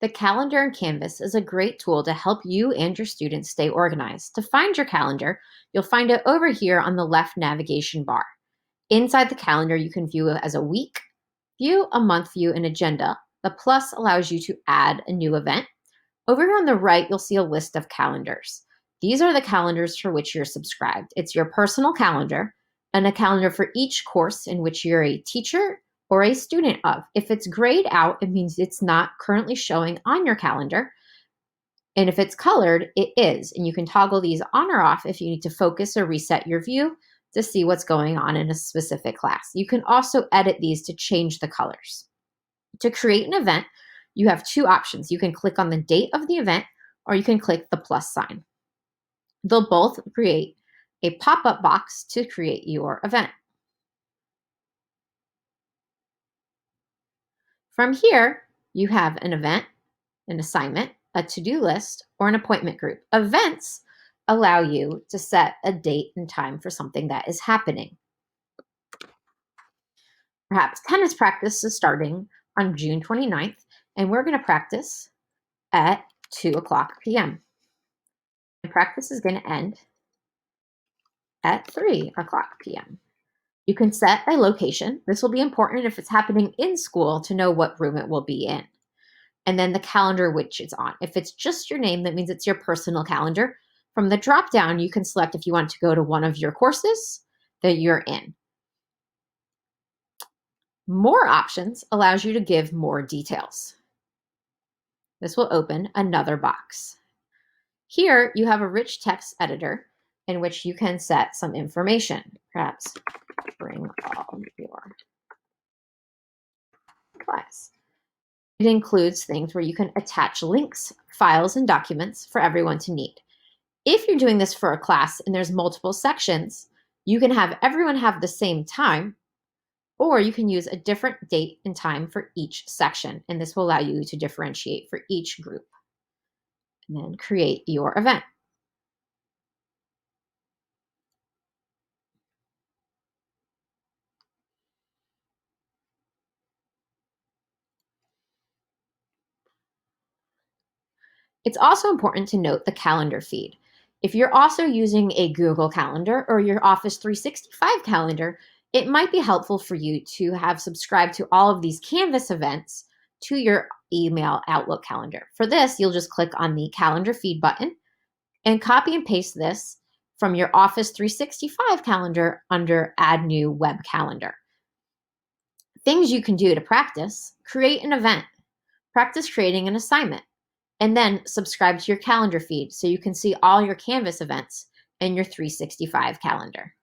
The calendar in Canvas is a great tool to help you and your students stay organized. To find your calendar, you'll find it over here on the left navigation bar. Inside the calendar, you can view it as a week view, a month view, and agenda. The plus allows you to add a new event. Over here on the right, you'll see a list of calendars. These are the calendars for which you're subscribed. It's your personal calendar and a calendar for each course in which you're a teacher or a student of. If it's grayed out, it means it's not currently showing on your calendar. And if it's colored, it is. And you can toggle these on or off if you need to focus or reset your view to see what's going on in a specific class. You can also edit these to change the colors. To create an event, you have two options. You can click on the date of the event, or you can click the plus sign. They'll both create a pop-up box to create your event. From here, you have an event, an assignment, a to-do list, or an appointment group. Events allow you to set a date and time for something that is happening. Perhaps tennis practice is starting on June 29th, and we're going to practice at 2:00 p.m. And practice is going to end at 3:00 p.m. You can set a location. This will be important if it's happening in school to know what room it will be in. And then the calendar which it's on. If it's just your name, that means it's your personal calendar. From the drop down, you can select if you want to go to one of your courses that you're in. More options allows you to give more details. This will open another box. Here you have a rich text editor in which you can set some information. Perhaps bring all your class. It includes things where you can attach links, files, and documents for everyone to need. If you're doing this for a class and there's multiple sections, you can have everyone have the same time, or you can use a different date and time for each section, and this will allow you to differentiate for each group. And then create your event. It's also important to note the calendar feed. If you're also using a Google Calendar or your Office 365 calendar, it might be helpful for you to have subscribed to all of these Canvas events to your email Outlook calendar. For this, you'll just click on the calendar feed button and copy and paste this from your Office 365 calendar under Add New Web Calendar. Things you can do to practice: create an event, practice creating an assignment, and then subscribe to your calendar feed so you can see all your Canvas events in your 365 calendar.